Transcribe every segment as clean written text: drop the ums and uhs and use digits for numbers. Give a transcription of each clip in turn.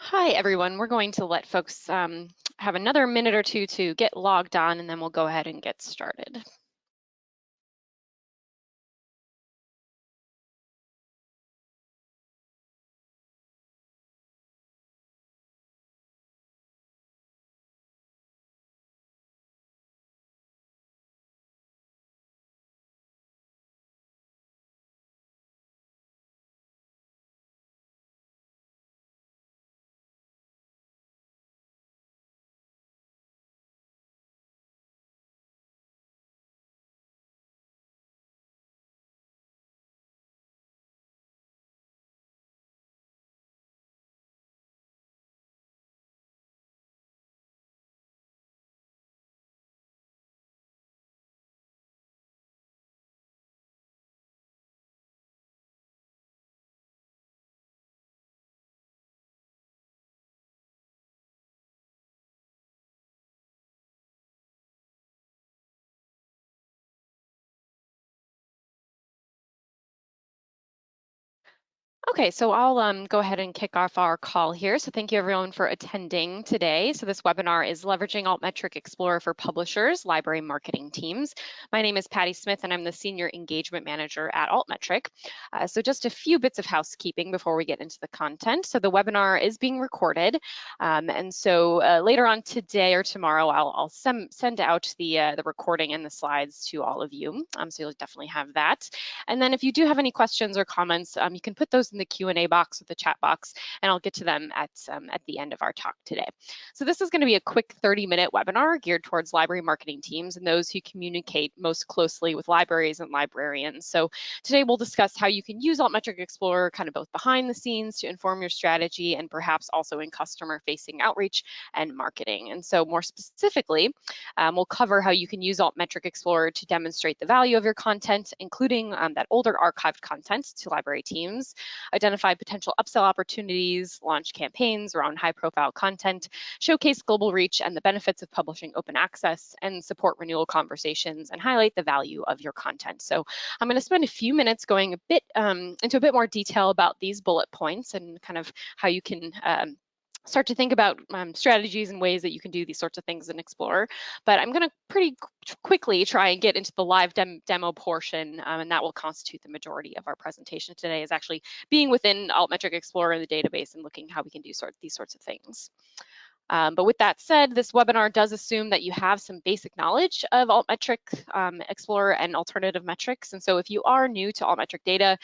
Hi, everyone. We're going to let folks have another minute or two to get logged on, and then we'll go ahead and get started. Okay, so I'll go ahead and kick off our call here. So thank you everyone for attending today. So this webinar is Leveraging Altmetric Explorer for Publishers, Library Marketing Teams. My name is Patty Smith and I'm the Senior Engagement Manager at Altmetric. So just a few bits of housekeeping before we get into the content. So the webinar is being recorded. And so later on today or tomorrow, I'll send out the recording and the slides to all of you. So you'll definitely have that. And then if you do have any questions or comments, you can put those in the Q&A box or the chat box, and I'll get to them at the end of our talk today. So this is going to be a quick 30-minute webinar geared towards library marketing teams and those who communicate most closely with libraries and librarians. So today we'll discuss how you can use Altmetric Explorer kind of both behind the scenes to inform your strategy and perhaps also in customer-facing outreach and marketing. And so more specifically, we'll cover how you can use Altmetric Explorer to demonstrate the value of your content, including that older archived content to library teams, identify potential upsell opportunities, launch campaigns around high-profile content, showcase global reach and the benefits of publishing open access, and support renewal conversations and highlight the value of your content. So I'm going to spend a few minutes going a bit into a bit more detail about these bullet points and kind of how you can start to think about strategies and ways that you can do these sorts of things in Explorer. But I'm going to pretty quickly try and get into the live demo portion, and that will constitute the majority of our presentation today, is actually being within Altmetric Explorer in the database and looking how we can do these sorts of things. But with that said, this webinar does assume that you have some basic knowledge of Altmetric Explorer and alternative metrics. And so if you are new to Altmetric data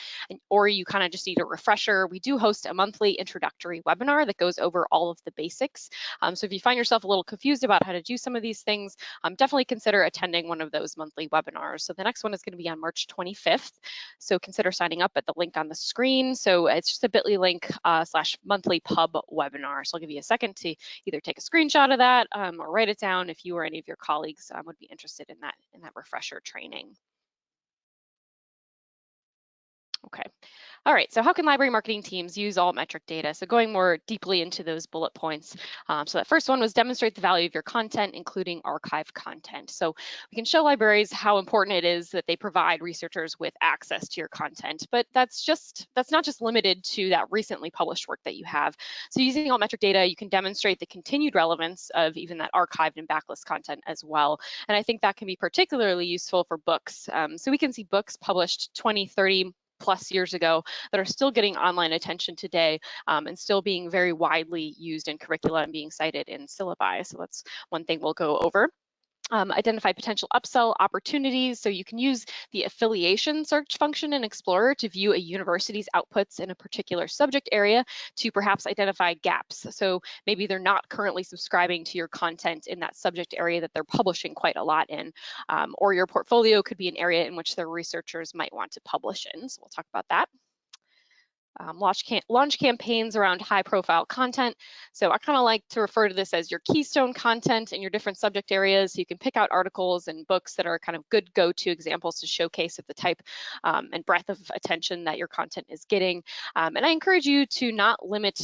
or you kind of just need a refresher, we do host a monthly introductory webinar that goes over all of the basics. So if you find yourself a little confused about how to do some of these things, definitely consider attending one of those monthly webinars. So the next one is going to be on March 25th. So consider signing up at the link on the screen. So it's just a bit.ly link /monthly pub webinar. So I'll give you a second to either take a screenshot of that or write it down if you or any of your colleagues would be interested in that refresher training. Okay. All right, so how can library marketing teams use Altmetric data? So going more deeply into those bullet points. So that first one was demonstrate the value of your content, including archived content. So we can show libraries how important it is that they provide researchers with access to your content, but that's not just limited to that recently published work that you have. So using Altmetric data, you can demonstrate the continued relevance of even that archived and backlist content as well. And I think that can be particularly useful for books. So we can see books published 20, 30, plus years ago that are still getting online attention today and still being very widely used in curricula and being cited in syllabi. So that's one thing we'll go over. Identify potential upsell opportunities. So you can use the affiliation search function in Explorer to view a university's outputs in a particular subject area to perhaps identify gaps. So maybe they're not currently subscribing to your content in that subject area that they're publishing quite a lot in, or your portfolio could be an area in which their researchers might want to publish in. So we'll talk about that. Launch campaigns around high profile content. So I kind of like to refer to this as your keystone content in your different subject areas. So you can pick out articles and books that are kind of good go-to examples to showcase of the type and breadth of attention that your content is getting. And I encourage you to not limit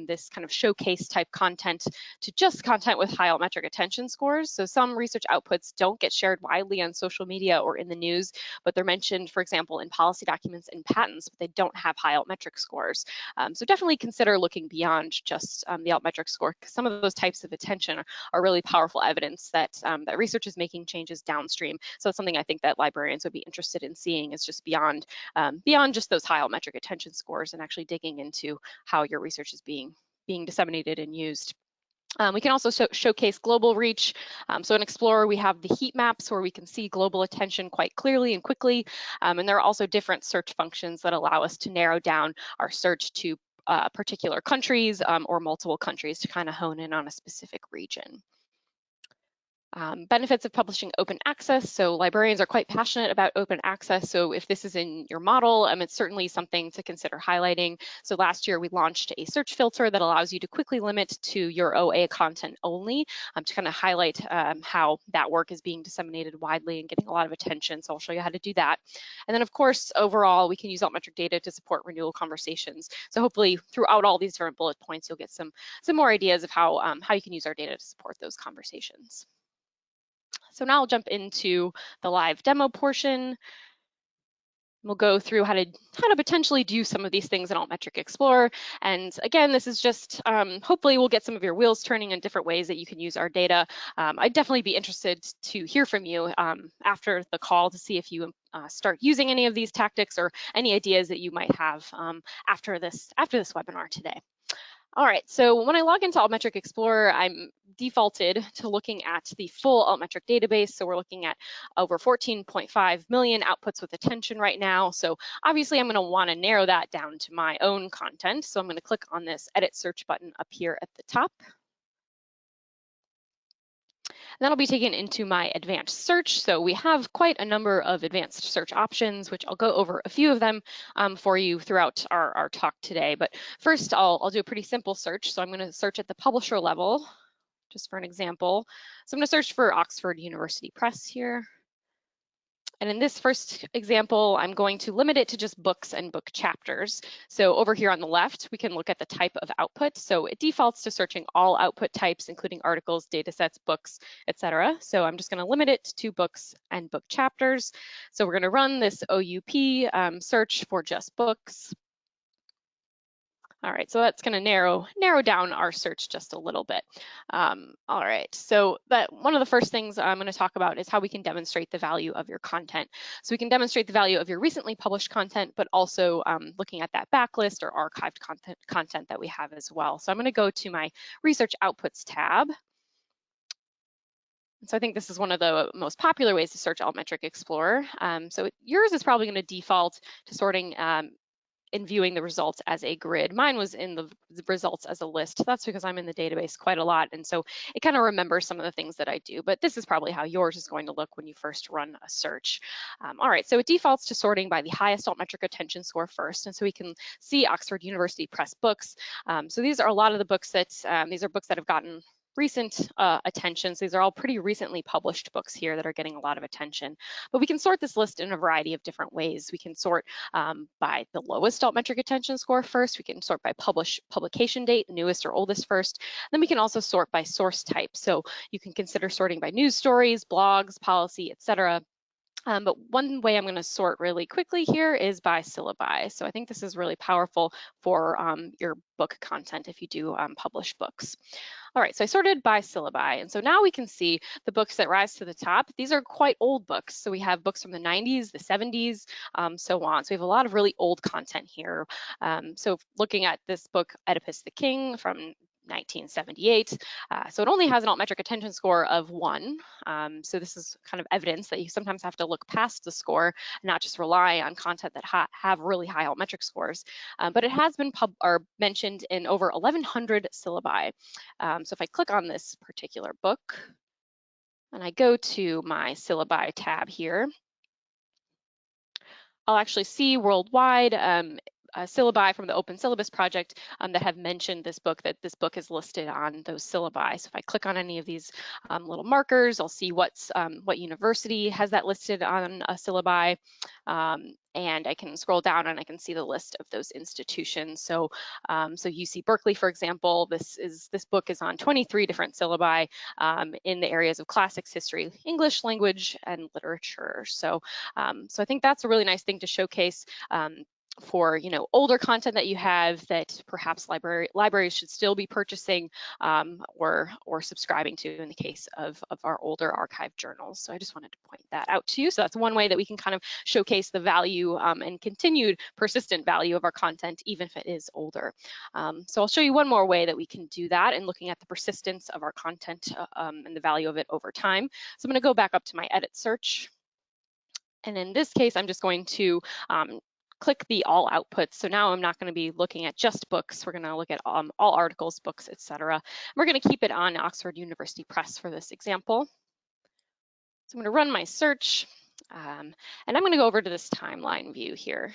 this kind of showcase type content to just content with high Altmetric attention scores. So some research outputs don't get shared widely on social media or in the news, but they're mentioned, for example, in policy documents and patents, but they don't have high Altmetric Altmetric scores. So definitely consider looking beyond just the Altmetric score, because some of those types of attention are really powerful evidence that, that research is making changes downstream. So it's something I think that librarians would be interested in seeing, is just beyond, beyond just those high Altmetric attention scores, and actually digging into how your research is being disseminated and used. We can also showcase global reach. So in Explorer, we have the heat maps where we can see global attention quite clearly and quickly. And there are also different search functions that allow us to narrow down our search to particular countries or multiple countries to kind of hone in on a specific region. Benefits of publishing open access. So librarians are quite passionate about open access. So if this is in your model, it's certainly something to consider highlighting. So last year we launched a search filter that allows you to quickly limit to your OA content only, to kind of highlight how that work is being disseminated widely and getting a lot of attention. So I'll show you how to do that. And then of course, overall, we can use Altmetric data to support renewal conversations. So hopefully throughout all these different bullet points, you'll get some more ideas of how you can use our data to support those conversations. So now I'll jump into the live demo portion. We'll go through how to potentially do some of these things in Altmetric Explorer. And again, this is just, hopefully we'll get some of your wheels turning in different ways that you can use our data. I'd definitely be interested to hear from you after the call to see if you start using any of these tactics or any ideas that you might have after this webinar today. All right, so when I log into Altmetric Explorer, I'm defaulted to looking at the full Altmetric database. So we're looking at over 14.5 million outputs with attention right now. So obviously I'm going to want to narrow that down to my own content. So I'm going to click on this edit search button up here at the top. Then I'll be taken into my advanced search. So we have quite a number of advanced search options, which I'll go over a few of them for you throughout our talk today. But first, I'll do a pretty simple search. So I'm going to search at the publisher level, just for an example. So I'm going to search for Oxford University Press here. And in this first example, I'm going to limit it to just books and book chapters. So over here on the left, we can look at the type of output. So it defaults to searching all output types, including articles, data sets, books, etc. So I'm just going to limit it to books and book chapters. So we're going to run this OUP search for just books. All right, so that's going to narrow down our search just a little bit. All right, so one of the first things I'm going to talk about is how we can demonstrate the value of your content. So we can demonstrate the value of your recently published content, but also looking at that backlist or archived content that we have as well. So I'm going to go to my Research Outputs tab. So I think this is one of the most popular ways to search Altmetric Explorer. So yours is probably going to default to sorting in viewing the results as a grid. Mine was in the results as a list. That's because I'm in the database quite a lot, and so it kind of remembers some of the things that I do, but this is probably how yours is going to look when you first run a search. All right, so it defaults to sorting by the highest Altmetric attention score first, and so we can see Oxford University Press books. So these are a lot of the books that, these are books that have gotten recent attentions. These are all pretty recently published books here that are getting a lot of attention. But we can sort this list in a variety of different ways. We can sort by the lowest Altmetric attention score first. We can sort by publication date, newest or oldest first. Then we can also sort by source type. So you can consider sorting by news stories, blogs, policy, etc. But one way I'm going to sort really quickly here is by syllabi. So I think this is really powerful for your book content if you do publish books. All right, so I sorted by syllabi, and so now we can see the books that rise to the top. These are quite old books. So we have books from the 90s, the 70s, so on. So we have a lot of really old content here. So looking at this book, Oedipus the King from 1978. So it only has an Altmetric attention score of 1. So this is kind of evidence that you sometimes have to look past the score and not just rely on content that have really high Altmetric scores. But it has been mentioned in over 1,100 syllabi. So if I click on this particular book and I go to my syllabi tab here, I'll actually see worldwide syllabi from the Open Syllabus Project that have mentioned this book, that this book is listed on those syllabi. So if I click on any of these little markers, I'll see what university has that listed on a syllabi. And I can scroll down and I can see the list of those institutions. So, so UC Berkeley, for example, this book is on 23 different syllabi in the areas of classics, history, English language, and literature. So, so I think that's a really nice thing to showcase for older content that you have that perhaps libraries should still be purchasing or subscribing to in the case of our older archived journals. So I just wanted to point that out to you. So that's one way that we can kind of showcase the value and continued persistent value of our content, even if it is older. So I'll show you one more way that we can do that in looking at the persistence of our content and the value of it over time. So I'm going to go back up to my edit search. And in this case, I'm just going to click the all outputs. So now I'm not going to be looking at just books. We're going to look at all articles, books, etc. We're going to keep it on Oxford University Press for this example. So I'm going to run my search, and I'm going to go over to this timeline view here.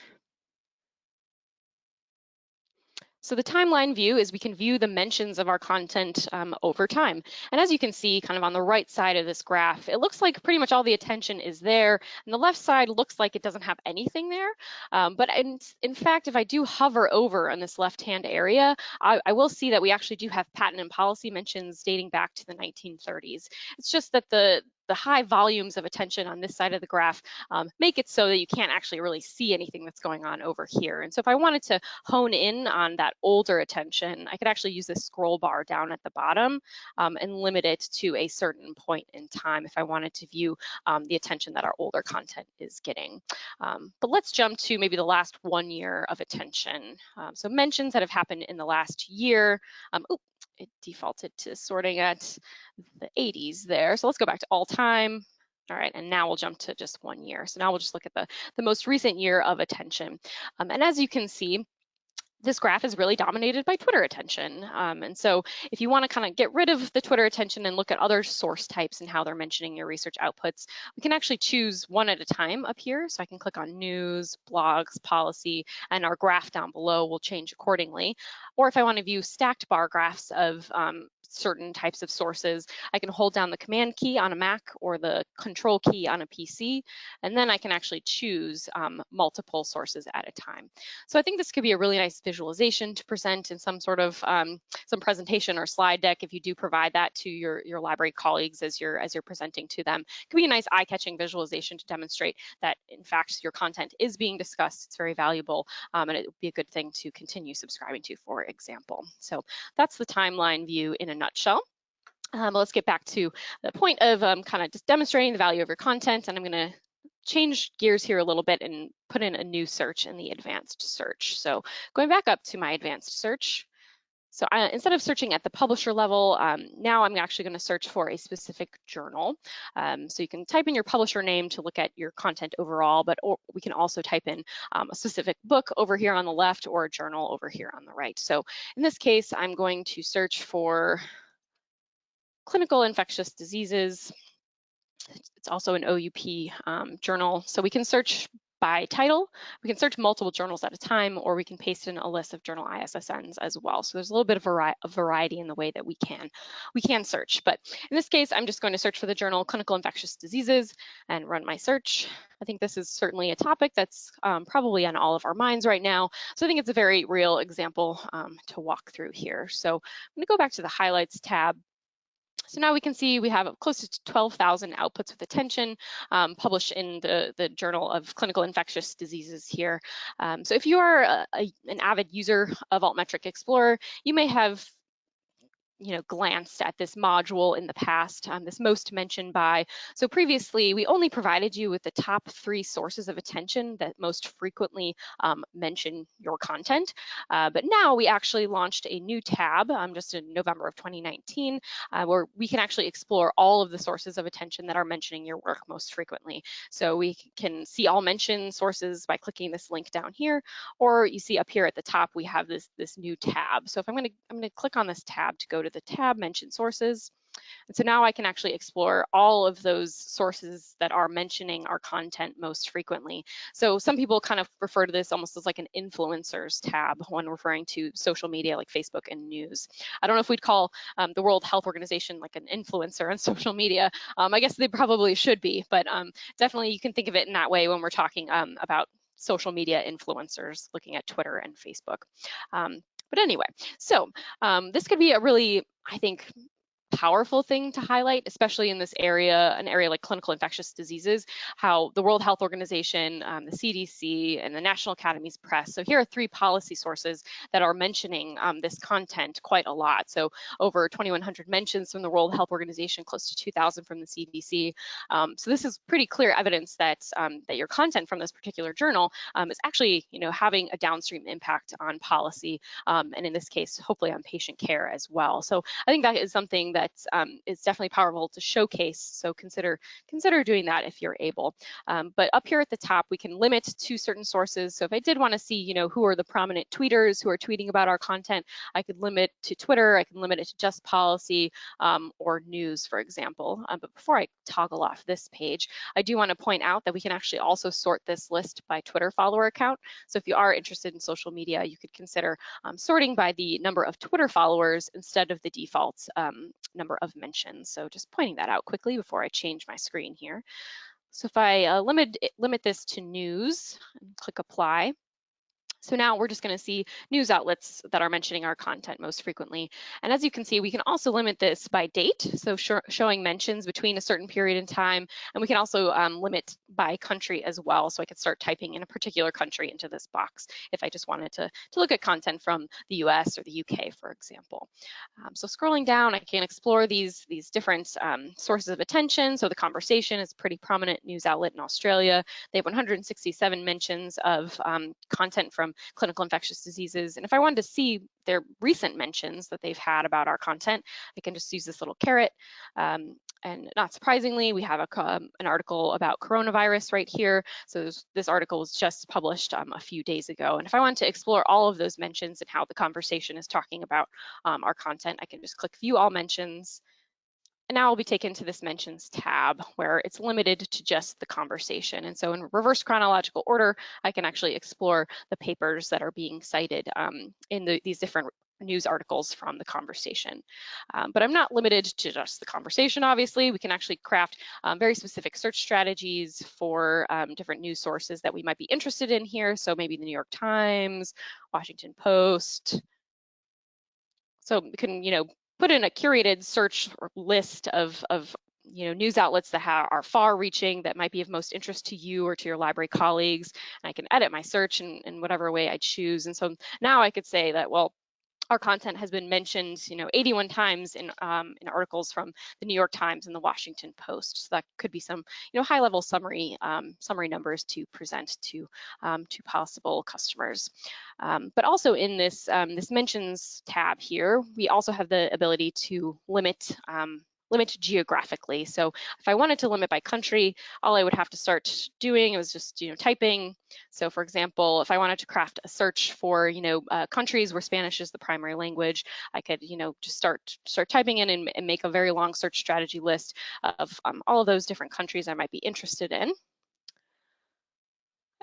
So the timeline view is we can view the mentions of our content over time. And as you can see kind of on the right side of this graph, it looks like pretty much all the attention is there. And the left side looks like it doesn't have anything there. But in fact, if I do hover over on this left-hand area, I will see that we actually do have patent and policy mentions dating back to the 1930s. It's just that the high volumes of attention on this side of the graph make it so that you can't actually really see anything that's going on over here. And so if I wanted to hone in on that older attention, I could actually use this scroll bar down at the bottom and limit it to a certain point in time if I wanted to view the attention that our older content is getting. But let's jump to maybe the last 1 year of attention. So mentions that have happened in the last year. It defaulted to sorting at the 80s there. So let's go back to all time. All right, and now we'll jump to just 1 year. So now we'll just look at the most recent year of attention. And as you can see, this graph is really dominated by Twitter attention. And so if you want to kind of get rid of the Twitter attention and look at other source types and how they're mentioning your research outputs, we can actually choose one at a time up here. So I can click on news, blogs, policy, and our graph down below will change accordingly. Or if I want to view stacked bar graphs of certain types of sources, I can hold down the command key on a Mac or the control key on a PC, and then I can actually choose multiple sources at a time. So I think this could be a really nice visualization to present in some sort of some presentation or slide deck if you do provide that to your library colleagues as you're presenting to them. It could be a nice eye-catching visualization to demonstrate that in fact your content is being discussed, it's very valuable, and it would be a good thing to continue subscribing to, for example. So that's the timeline view in a nutshell. Let's get back to the point of kind of just demonstrating the value of your content, and I'm going to change gears here a little bit and put in a new search in the advanced search. So going back up to my advanced search, so instead of searching at the publisher level, now I'm actually going to search for a specific journal. So you can type in your publisher name to look at your content overall, but we can also type in a specific book over here on the left or a journal over here on the right. So in this case, I'm going to search for clinical infectious diseases. It's also an OUP journal. So we can search by title, we can search multiple journals at a time, or we can paste in a list of journal ISSNs as well. So there's a little bit of variety in the way that we can search. But in this case, I'm just going to search for the journal Clinical Infectious Diseases and run my search. I think this is certainly a topic that's probably on all of our minds right now. So I think it's a very real example to walk through here. So I'm going to go back to the highlights tab. So now we can see we have close to 12,000 outputs with attention published in the Journal of Clinical Infectious Diseases here. So if you are an avid user of Altmetric Explorer, you may have glanced at this module in the past, this most mentioned by. So previously, we only provided you with the top 3 sources of attention that most frequently mention your content. But now we actually launched a new tab just in November of 2019, where we can actually explore all of the sources of attention that are mentioning your work most frequently. So we can see all mentioned sources by clicking this link down here, or you see up here at the top, we have this new tab. So if I'm gonna click on this tab to go to the tab mention sources. And so now I can actually explore all of those sources that are mentioning our content most frequently. So some people kind of refer to this almost as like an influencers tab when referring to social media like Facebook and news. I don't know if we'd call the World Health Organization like an influencer on social media. I guess they probably should be, but definitely you can think of it in that way when we're talking about social media influencers, looking at Twitter and Facebook. But anyway, so this could be a really, I think, powerful thing to highlight, especially in this area, an area like clinical infectious diseases, how the World Health Organization, the CDC, and the National Academies Press. So here are 3 policy sources that are mentioning this content quite a lot. So over 2,100 mentions from the World Health Organization, close to 2,000 from the CDC. So this is pretty clear evidence that that your content from this particular journal is actually, having a downstream impact on policy, and in this case, hopefully on patient care as well. So I think that is something that is definitely powerful to showcase. So consider doing that if you're able. But up here at the top, we can limit to certain sources. So if I did want to see, who are the prominent tweeters who are tweeting about our content, I could limit to Twitter. I can limit it to just policy or news, for example. But before I toggle off this page, I do want to point out that we can actually also sort this list by Twitter follower account. So if you are interested in social media, you could consider sorting by the number of Twitter followers instead of the default number of mentions. So just pointing that out quickly before I change my screen here. So if I limit this to news and click apply, so now we're just going to see news outlets that are mentioning our content most frequently. And as you can see, we can also limit this by date, so showing mentions between a certain period in time. And we can also limit by country as well. So I could start typing in a particular country into this box if I just wanted to look at content from the US or the UK, for example. So scrolling down, I can explore these different sources of attention. So The Conversation is a pretty prominent news outlet in Australia. They have 167 mentions of content from clinical infectious diseases. And if I wanted to see their recent mentions that they've had about our content, I can just use this little caret. And not surprisingly, we have an article about coronavirus right here. So this article was just published a few days ago. And if I want to explore all of those mentions and how The Conversation is talking about our content, I can just click View All Mentions. And now I'll be taken to this mentions tab where it's limited to just The Conversation. And so in reverse chronological order, I can actually explore the papers that are being cited in these different news articles from The Conversation. But I'm not limited to just The Conversation, obviously. We can actually craft very specific search strategies for different news sources that we might be interested in here. So maybe the New York Times, Washington Post. So we can, put in a curated search list of news outlets that are far-reaching, that might be of most interest to you or to your library colleagues. And I can edit my search in whatever way I choose. And so now I could say that, well, our content has been mentioned, 81 times in articles from the New York Times and the Washington Post. So that could be some, high-level summary numbers to present to possible customers. But also in this this mentions tab here, we also have the ability to limit geographically. So if I wanted to limit by country, all I would have to start doing was just typing. So for example, if I wanted to craft a search for countries where Spanish is the primary language, I could just start typing in and make a very long search strategy list of all of those different countries I might be interested in.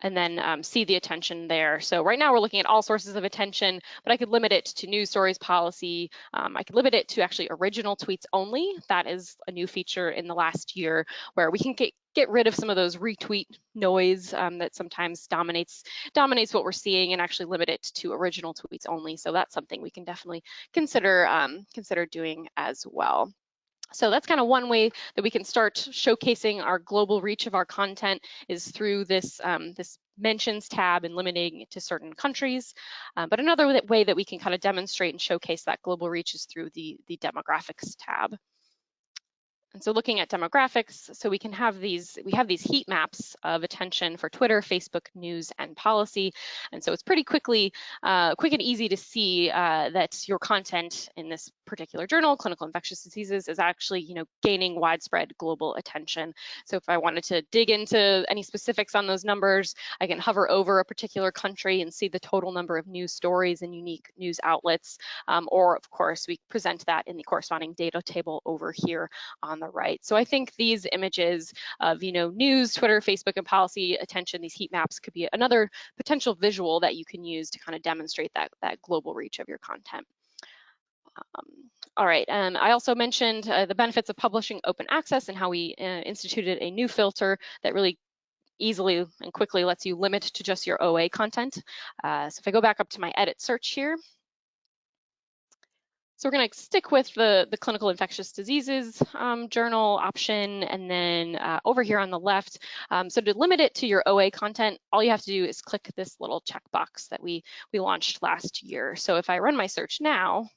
And then see the attention there. So right now we're looking at all sources of attention, but I could limit it to news stories, policy. I could limit it to actually original tweets only. That is a new feature in the last year where we can get rid of some of those retweet noise that sometimes dominates what we're seeing, and actually limit it to original tweets only. So that's something we can definitely consider doing as well. So that's kind of one way that we can start showcasing our global reach of our content, is through this this mentions tab and limiting it to certain countries. But another way that we can kind of demonstrate and showcase that global reach is through the demographics tab. And so looking at demographics, so we have these heat maps of attention for Twitter, Facebook, news, and policy. And so it's pretty quick and easy to see that your content in this particular journal, Clinical Infectious Diseases, is actually gaining widespread global attention. So if I wanted to dig into any specifics on those numbers, I can hover over a particular country and see the total number of news stories and unique news outlets. Or of course, we present that in the corresponding data table over here on the right. So I think these images of news, Twitter, Facebook, and policy attention, these heat maps, could be another potential visual that you can use to kind of demonstrate that global reach of your content. All right, I also mentioned the benefits of publishing open access and how we instituted a new filter that really easily and quickly lets you limit to just your OA content. So if I go back up to my edit search here, So we're going to stick with the clinical infectious diseases journal option, and then over here on the left, so to limit it to your OA content, all you have to do is click this little checkbox that we launched last year. So if I run my search now,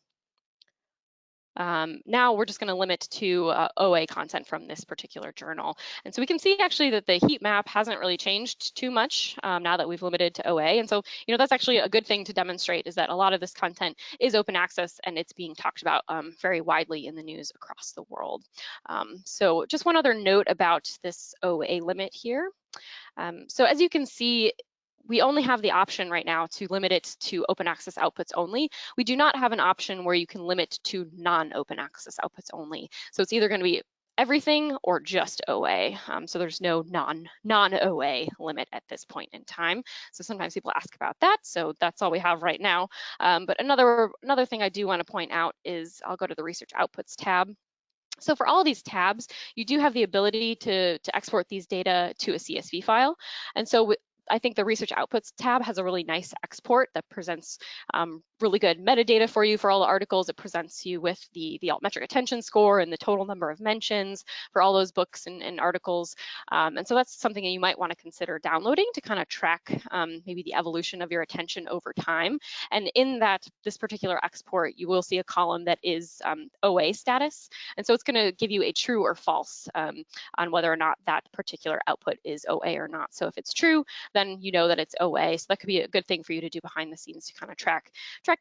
now we're just going to limit to OA content from this particular journal. And so we can see actually that the heat map hasn't really changed too much now that we've limited to OA. And so, that's actually a good thing to demonstrate, is that a lot of this content is open access and it's being talked about very widely in the news across the world. So just one other note about this OA limit here. So as you can see, we only have the option right now to limit it to open access outputs only. We do not have an option where you can limit to non-open access outputs only. So it's either going to be everything or just OA. So there's no non-OA limit at this point in time. So sometimes people ask about that. So that's all we have right now. But another thing I do want to point out is, I'll go to the research outputs tab. So for all of these tabs, you do have the ability to export these data to a CSV file. And so I think the Research Outputs tab has a really nice export that presents really good metadata for you for all the articles. It presents you with the Altmetric attention score and the total number of mentions for all those books and articles. And so that's something that you might want to consider downloading to kind of track maybe the evolution of your attention over time. And in this particular export, you will see a column that is OA status. And so it's going to give you a true or false on whether or not that particular output is OA or not. So if it's true, then you know that it's OA. So that could be a good thing for you to do behind the scenes to kind of track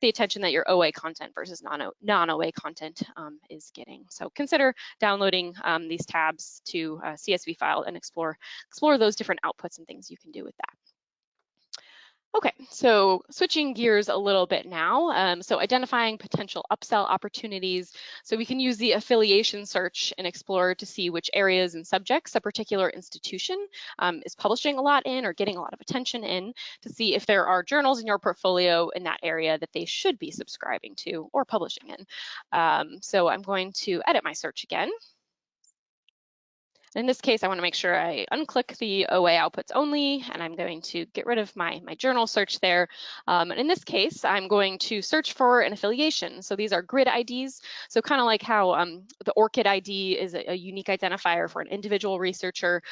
the attention that your OA content versus non-OA content is getting. So consider downloading these tabs to a CSV file and explore those different outputs and things you can do with that. Okay, so switching gears a little bit now. So identifying potential upsell opportunities. So we can use the affiliation search in Explorer to see which areas and subjects a particular institution is publishing a lot in or getting a lot of attention in, to see if there are journals in your portfolio in that area that they should be subscribing to or publishing in. So I'm going to edit my search again. In this case, I want to make sure I unclick the OA outputs only, and I'm going to get rid of my journal search there. And in this case, I'm going to search for an affiliation. So these are grid IDs. So kind of like how the ORCID ID is a unique identifier for an individual researcher.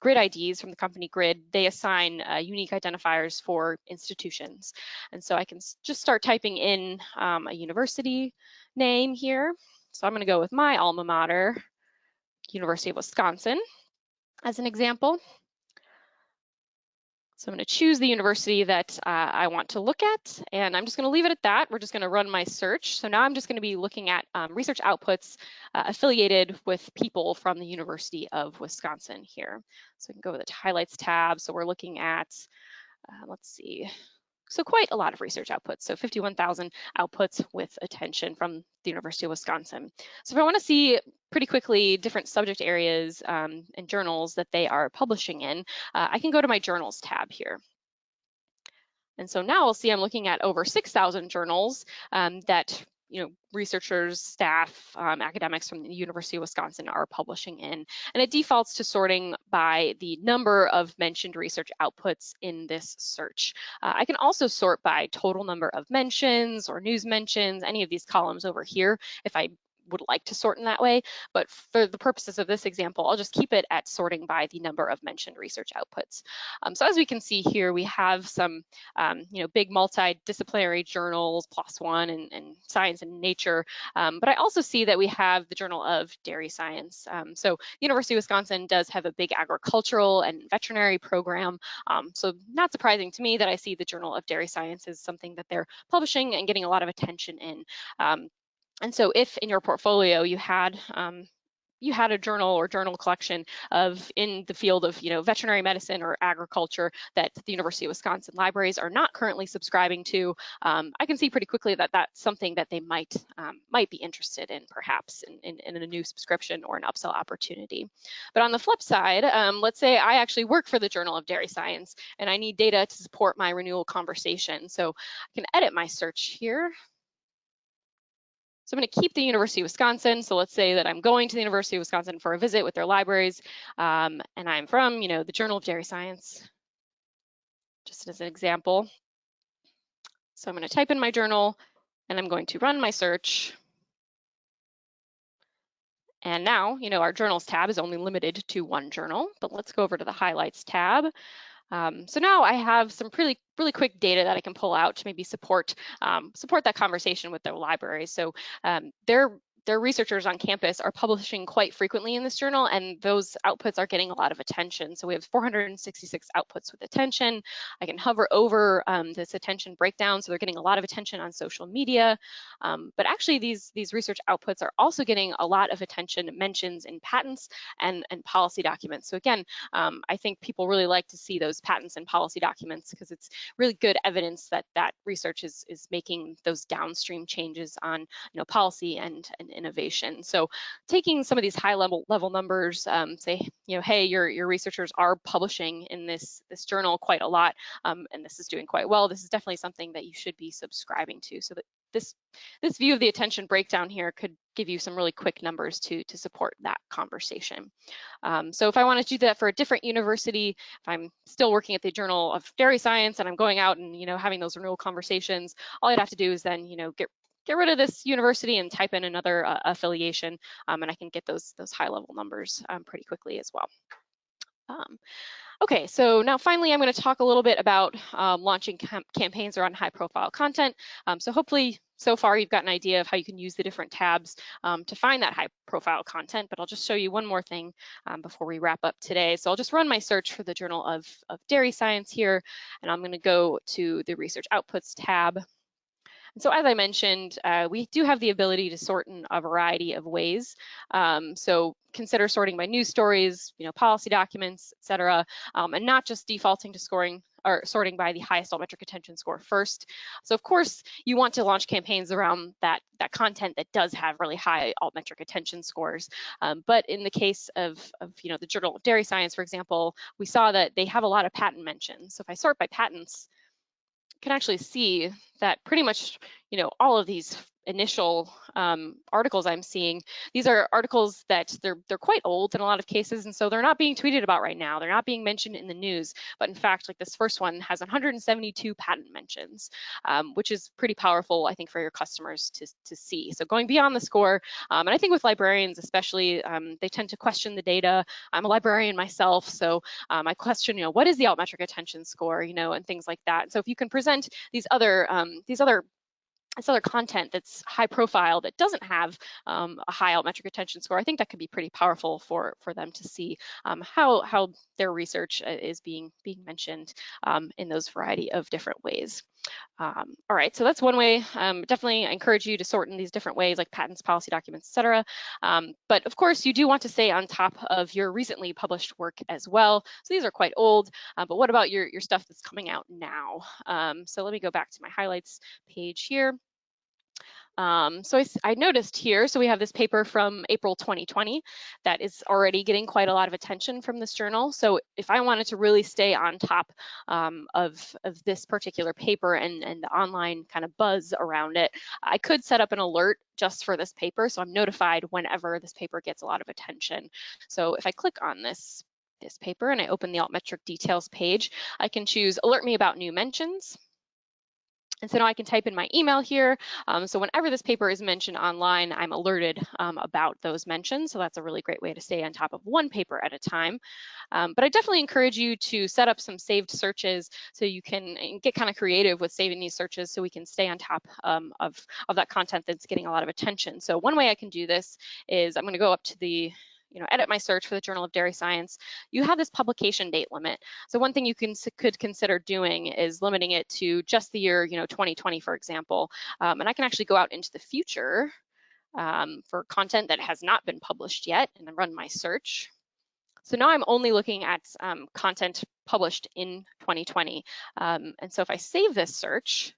Grid IDs from the company Grid, they assign unique identifiers for institutions. And so I can just start typing in a university name here. So I'm going to go with my alma mater, University of Wisconsin, as an example. So I'm going to choose the university that I want to look at, and I'm just going to leave it at that. We're just going to run my search. So now I'm just going to be looking at research outputs affiliated with people from the University of Wisconsin here. So we can go with the highlights tab. So we're looking at, let's see, so quite a lot of research outputs. So 51,000 outputs with attention from the University of Wisconsin. So if I want to see pretty quickly different subject areas and journals that they are publishing in, I can go to my journals tab here. And so now we'll see I'm looking at over 6,000 journals that researchers, staff, academics from the University of Wisconsin are publishing in. And it defaults to sorting by the number of mentioned research outputs in this search. I can also sort by total number of mentions or news mentions, any of these columns over here, if I would like to sort in that way, but for the purposes of this example, I'll just keep it at sorting by the number of mentioned research outputs. So as we can see here, we have some big multidisciplinary journals, PLOS One and Science and Nature, but I also see that we have the Journal of Dairy Science. So University of Wisconsin does have a big agricultural and veterinary program, so not surprising to me that I see the Journal of Dairy Science is something that they're publishing and getting a lot of attention in. And so if in your portfolio you had a journal or journal collection in the field of veterinary medicine or agriculture that the University of Wisconsin libraries are not currently subscribing to, I can see pretty quickly that that's something that they might be interested in, perhaps in a new subscription or an upsell opportunity. But on the flip side, let's say I actually work for the Journal of Dairy Science and I need data to support my renewal conversation. So I can edit my search here. So I'm going to keep the University of Wisconsin. So let's say that I'm going to the University of Wisconsin for a visit with their libraries, and I'm from, the Journal of Dairy Science, just as an example. So I'm going to type in my journal, and I'm going to run my search. And now, our journals tab is only limited to one journal, but let's go over to the highlights tab. So now I have some really quick data that I can pull out to maybe support that conversation with their libraries. So their researchers on campus are publishing quite frequently in this journal, and those outputs are getting a lot of attention. So we have 466 outputs with attention. I can hover over this attention breakdown, so they're getting a lot of attention on social media. But actually, these research outputs are also getting a lot of attention, mentions in patents and policy documents. So again, I think people really like to see those patents and policy documents because it's really good evidence that that research is making those downstream changes on policy and innovation. So taking some of these high level numbers, say hey, your researchers are publishing in this journal quite a lot, and this is doing quite well. This is definitely something that you should be subscribing to. So that this view of the attention breakdown here could give you some really quick numbers to support that conversation. So if I want to do that for a different university, if I'm still working at the Journal of Dairy Science and I'm going out and having those renewal conversations, all I'd have to do is then get rid of this university and type in another affiliation, and I can get those high level numbers pretty quickly as well. Okay, so now finally I'm going to talk a little bit about launching campaigns around high profile content. So hopefully so far you've got an idea of how you can use the different tabs to find that high profile content, but I'll just show you one more thing before we wrap up today. So I'll just run my search for the Journal of Dairy Science here, and I'm going to go to the Research Outputs tab. So as I mentioned, we do have the ability to sort in a variety of ways. So consider sorting by news stories, policy documents, et cetera, and not just defaulting to sorting by the highest altmetric attention score first. So of course, you want to launch campaigns around that content that does have really high altmetric attention scores. But in the case of the Journal of Dairy Science, for example, we saw that they have a lot of patent mentions. So if I sort by patents, can actually see that pretty much, all of these initial articles I'm seeing, these are articles that they're quite old in a lot of cases, and so they're not being tweeted about right now. They're not being mentioned in the news, but in fact, like this first one has 172 patent mentions, which is pretty powerful, I think, for your customers to see. So going beyond the score, and I think with librarians especially, they tend to question the data. I'm a librarian myself, so I question, what is the altmetric attention score, and things like that. So if you can present these other content that's high profile that doesn't have a high altmetric attention score, I think that could be pretty powerful for them to see how their research is being mentioned in those variety of different ways. All right, so that's one way. Definitely encourage you to sort in these different ways, like patents, policy documents, et cetera. But of course, you do want to stay on top of your recently published work as well. So these are quite old, but what about your stuff that's coming out now? So let me go back to my highlights page here. So I noticed here, so we have this paper from April 2020 that is already getting quite a lot of attention from this journal. So if I wanted to really stay on top of this particular paper and the online kind of buzz around it, I could set up an alert just for this paper, so I'm notified whenever this paper gets a lot of attention. So if I click on this paper and I open the Altmetric details page, I can choose alert me about new mentions. And so now I can type in my email here. So whenever this paper is mentioned online, I'm alerted about those mentions. So that's a really great way to stay on top of one paper at a time. But I definitely encourage you to set up some saved searches so you can get kind of creative with saving these searches so we can stay on top of that content that's getting a lot of attention. So one way I can do this is I'm going to go up to the edit my search for the Journal of Dairy Science. You have this publication date limit. So one thing you could consider doing is limiting it to just the year 2020, for example. And I can actually go out into the future for content that has not been published yet and then run my search. So now I'm only looking at content published in 2020. And so if I save this search,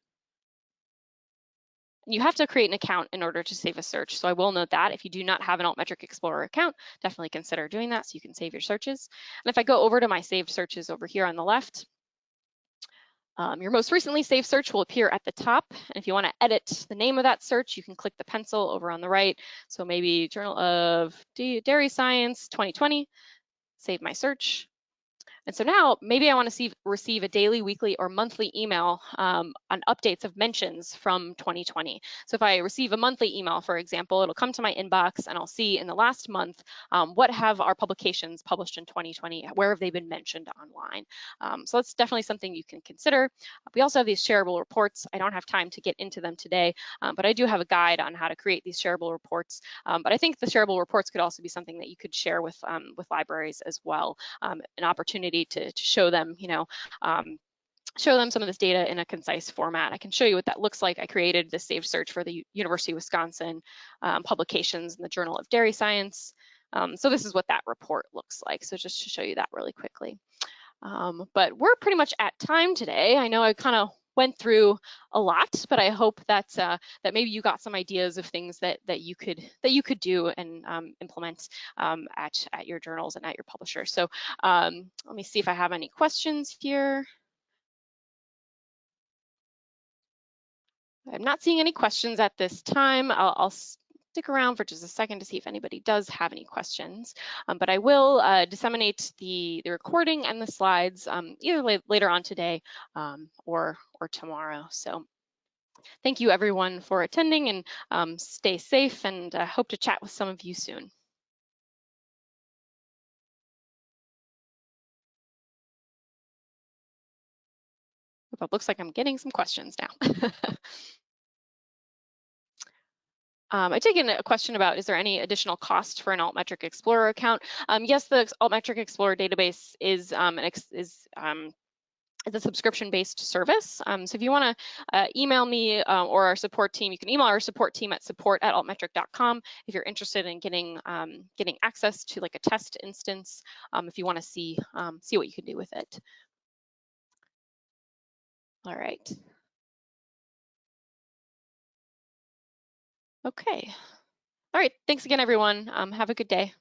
you have to create an account in order to save a search. So I will note that if you do not have an Altmetric Explorer account, definitely consider doing that so you can save your searches. And if I go over to my saved searches over here on the left, your most recently saved search will appear at the top. And if you want to edit the name of that search, you can click the pencil over on the right. So maybe Journal of Dairy Science 2020, save my search. And so now maybe I want to receive a daily, weekly, or monthly email on updates of mentions from 2020. So if I receive a monthly email, for example, it'll come to my inbox and I'll see in the last month, what have our publications published in 2020, where have they been mentioned online? So that's definitely something you can consider. We also have these shareable reports. I don't have time to get into them today, but I do have a guide on how to create these shareable reports. But I think the shareable reports could also be something that you could share with libraries as well. An opportunity to show them, show them some of this data in a concise format. I can show you what that looks like. I created this saved search for the University of Wisconsin publications in the Journal of Dairy Science. So this is what that report looks like. So just to show you that really quickly. But we're pretty much at time today. I know I kind of went through a lot, but I hope that that maybe you got some ideas of things that you could do and implement at your journals and at your publisher. So let me see if I have any questions here. I'm not seeing any questions at this time. I'll stick around for just a second to see if anybody does have any questions. But I will disseminate the recording and the slides either later on today or tomorrow. So thank you everyone for attending, and stay safe, and hope to chat with some of you soon. It looks like I'm getting some questions now. I take in a question about, is there any additional cost for an Altmetric Explorer account? Yes, the Altmetric Explorer database is a subscription-based service. So if you want to email me or our support team, you can email our support team at support@altmetric.com if you're interested in getting access to like a test instance, if you want to see what you can do with it. All right. Okay. All right. Thanks again, everyone. Have a good day.